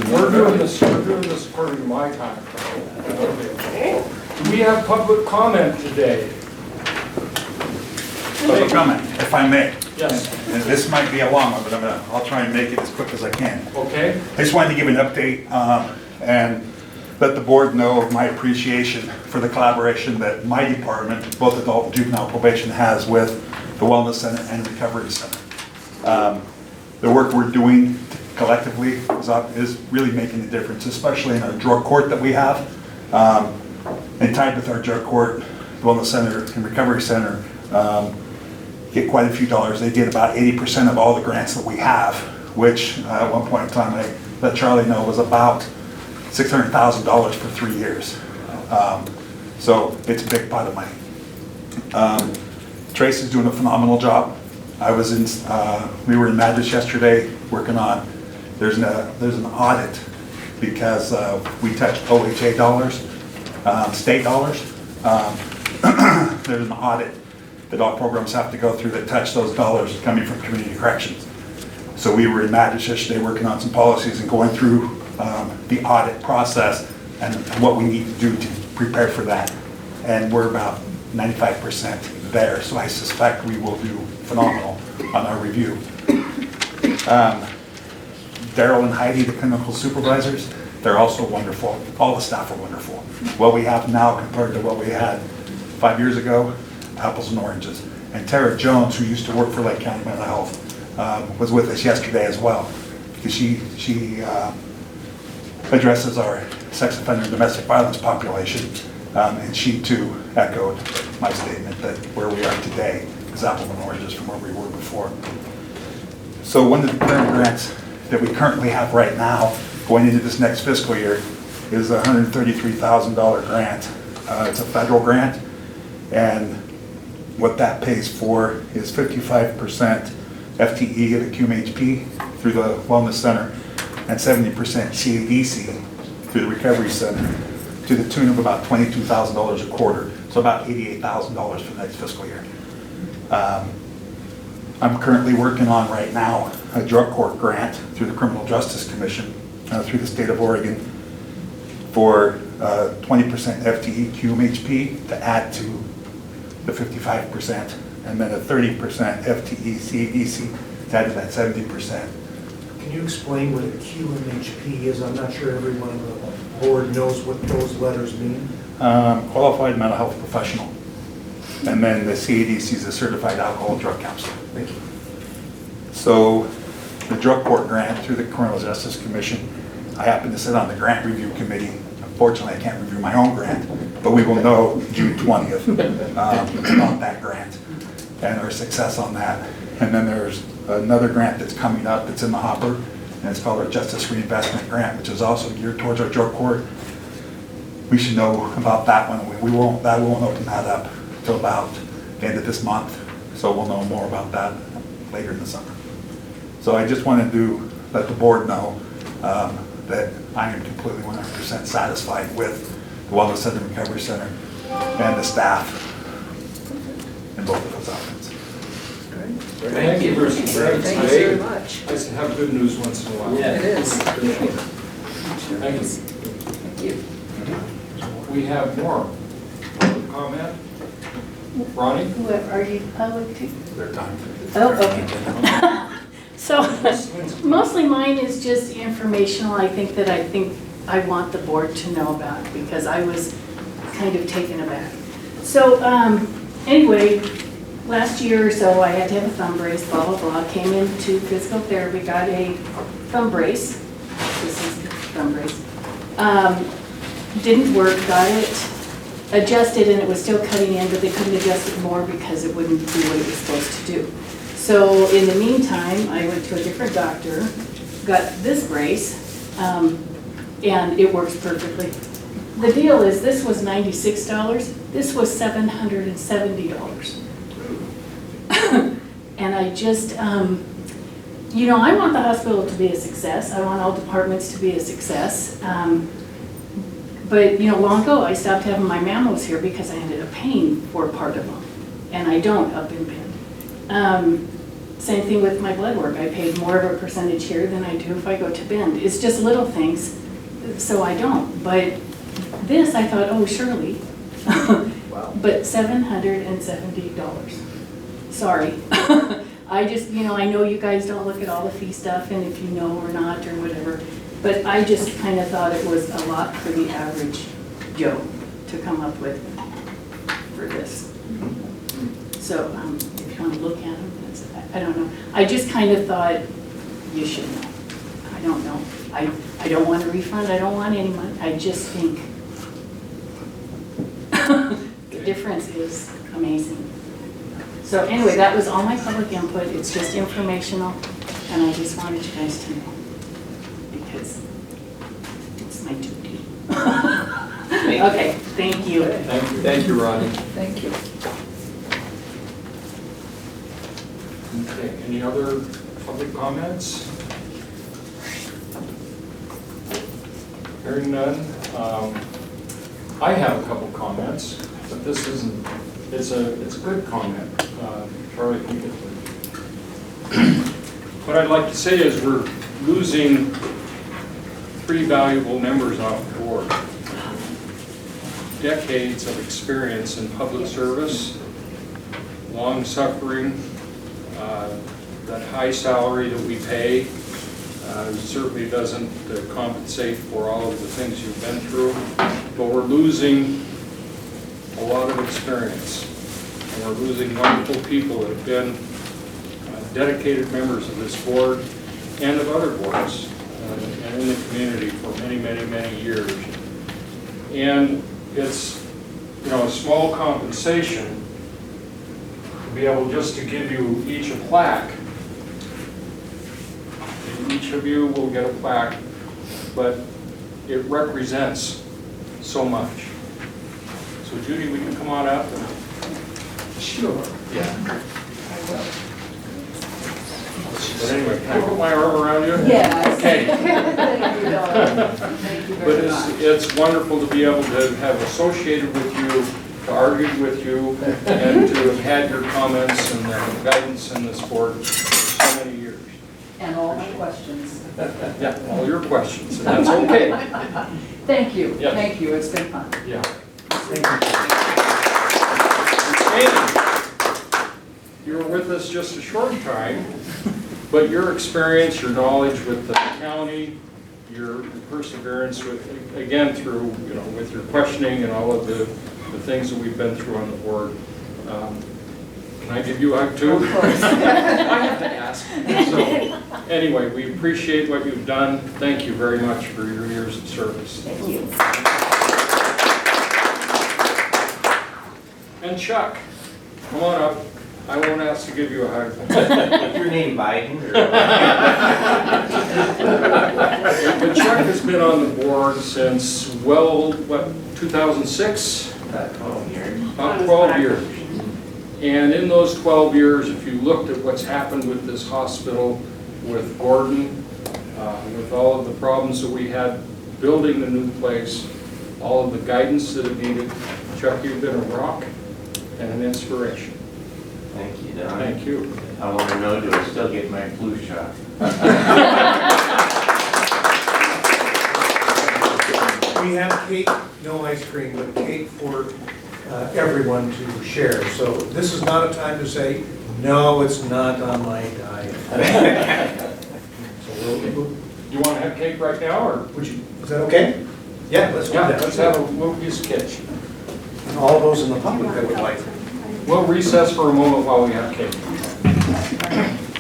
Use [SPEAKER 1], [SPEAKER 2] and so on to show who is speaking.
[SPEAKER 1] We're doing this according to my time. Do we have public comment today?
[SPEAKER 2] Public comment, if I may.
[SPEAKER 1] Yes.
[SPEAKER 2] And this might be a long one, but I'll try and make it as quick as I can.
[SPEAKER 1] Okay.
[SPEAKER 2] I just wanted to give an update and let the board know of my appreciation for the collaboration that my department, both adult and juvenile probation, has with the Wellness Center and Recovery Center. The work we're doing collectively is really making a difference, especially in our drug court that we have. And tied with our drug court, the Wellness Center and Recovery Center get quite a few dollars. They get about 80% of all the grants that we have, which at one point in time I let Charlie know was about $600,000 for 3 years. So it's a big pot of money. Trace is doing a phenomenal job. We were in Madras yesterday working on, there's an audit because we touched OHA dollars, state dollars. There's an audit that all programs have to go through that touch those dollars coming from community corrections. So we were in Madras yesterday working on some policies and going through the audit process and what we need to do to prepare for that. And we're about 95% there, so I suspect we will do phenomenal on our review. Daryl and Heidi, the clinical supervisors, they're also wonderful. All the staff are wonderful. What we have now compared to what we had 5 years ago, apples and oranges. And Tara Jones, who used to work for Lake County Mental Health, was with us yesterday as well, because she addresses our sex offender and domestic violence population, and she too echoed my statement that where we are today is apples and oranges from where we were before. So one of the current grants that we currently have right now going into this next fiscal year is a $133,000 grant. It's a federal grant, and what that pays for is 55% FTE of the QMHP through the Wellness Center and 70% CADC through the Recovery Center to the tune of about $22,000 a quarter, so about $88,000 for the next fiscal year. I'm currently working on right now a drug court grant through the Criminal Justice Commission through the state of Oregon for 20% FTE QMHP to add to the 55%, and then a 30% FTE CADC to add to that 70%.
[SPEAKER 3] Can you explain what a QMHP is? I'm not sure everyone on the board knows what those letters mean.
[SPEAKER 2] Qualified mental health professional. And then the CADC is a certified alcohol and drug counselor.
[SPEAKER 3] Thank you.
[SPEAKER 2] So the drug court grant through the Criminal Justice Commission, I happen to sit on the grant review committee. Unfortunately, I can't review my own grant, but we will know June 20th about that grant and our success on that. And then there's another grant that's coming up that's in the hopper, and it's called our Justice Reinvestment Grant, which is also geared towards our drug court. We should know about that one. We won't open that up until about the end of this month, so we'll know more about that later in the summer. So I just wanted to let the board know that I am completely 100% satisfied with the Wellness Center and Recovery Center and the staff in both of those outfits.
[SPEAKER 1] Thank you, Mr. Brett.
[SPEAKER 4] Thank you very much.
[SPEAKER 1] Nice to have good news once in a while.
[SPEAKER 4] Yeah, it is.
[SPEAKER 1] Thank you.
[SPEAKER 4] Thank you.
[SPEAKER 1] We have more public comment. Ronnie?
[SPEAKER 5] Are you public too?
[SPEAKER 2] Their time.
[SPEAKER 5] Oh, okay. So, mostly mine is just informational. I think I want the board to know about, because I was kind of taken aback. So, anyway, last year or so I had to have a thumb brace, blah, blah, blah. Came into physical therapy, got a thumb brace. This is the thumb brace. Didn't work, got it adjusted, and it was still cutting in, but they couldn't adjust it more because it wouldn't do what it was supposed to do. So in the meantime, I went to a different doctor, got this brace, and it works perfectly. The deal is, this was $96, this was $770. And I just, you know, I want the hospital to be a success. I want all departments to be a success. But, you know, long ago, I stopped having my mammos here because I ended up paying for part of them. And I don't up in Penn. Same thing with my blood work. I paid more of a percentage here than I do if I go to Bend. It's just little things, so I don't. But this, I thought, oh, surely. But $770. Sorry. I just, I know you guys don't look at all the fee stuff and if you know or not or whatever, but I just kind of thought it was a lot for the average Joe to come up with for this. So if you want to look at them, I don't know. I just kind of thought you should know. I don't know. I don't want a refund. I don't want any money. I just think the difference is amazing. So anyway, that was all my public input. It's just informational, and I just wanted you guys to know because it's my duty. Okay, thank you.
[SPEAKER 1] Thank you, Ronnie.
[SPEAKER 4] Thank you.
[SPEAKER 1] Okay, any other public comments? Hearing none. I have a couple comments, but this isn't, it's a good comment. Charlie can get to it. What I'd like to say is we're losing 3 valuable members off the board. Decades of experience in public service, long suffering, that high salary that we pay certainly doesn't compensate for all of the things you've been through, but we're losing a lot of experience. And we're losing wonderful people that have been dedicated members of this board and of other boards and in the community for many, many, many years. And it's, a small compensation to be able just to give you each a plaque. Each of you will get a plaque, but it represents so much. So Judy, we can come on up.
[SPEAKER 3] Sure.
[SPEAKER 1] Yeah. But anyway, can I put my arm around you?
[SPEAKER 4] Yes.
[SPEAKER 1] Okay.
[SPEAKER 4] Thank you, darling. Thank you
[SPEAKER 1] But
[SPEAKER 4] very much.
[SPEAKER 1] it's wonderful to be able to have associated with you, to argue with you, and to have had your comments and guidance in this board for so many years.
[SPEAKER 4] And all my questions.
[SPEAKER 1] Yeah, all your questions, and that's okay.
[SPEAKER 4] Thank you.
[SPEAKER 1] Yes.
[SPEAKER 4] Thank you. It's been fun.
[SPEAKER 1] Yeah.
[SPEAKER 3] Thank you.
[SPEAKER 1] You were with us just a short time, but your experience, your knowledge with the county, your perseverance with, again, through, with your questioning and all of the things that we've been through on the board. Can I give you a hug too?
[SPEAKER 4] Of course.
[SPEAKER 1] I have to ask. So, anyway, we appreciate what you've done. Thank you very much for your years of service.
[SPEAKER 4] Thank you.
[SPEAKER 1] And Chuck, come on up. I won't ask to give you a hug.
[SPEAKER 6] Is your name Biden?
[SPEAKER 1] But Chuck has been on the board since, 2006?
[SPEAKER 6] About 12 years.
[SPEAKER 1] About 12 years. And in those 12 years, if you looked at what's happened with this hospital, with Gordon, with all of the problems that we had building the new place, all of the guidance that it needed, Chuck, you've been a rock and an inspiration.
[SPEAKER 6] Thank you, Don.
[SPEAKER 1] Thank you.
[SPEAKER 6] I want to know, do I still get my flu shot?
[SPEAKER 3] We have cake, no ice cream, but cake for everyone to share. So this is not a time to say, no, it's not on my diet. So
[SPEAKER 1] You want to have cake right now, or?
[SPEAKER 3] is that okay? Yeah, let's do
[SPEAKER 1] Yeah,
[SPEAKER 3] that.
[SPEAKER 1] let's have a little piece of cake.
[SPEAKER 3] And all those in the public that would like.
[SPEAKER 1] We'll recess for a moment while we have cake.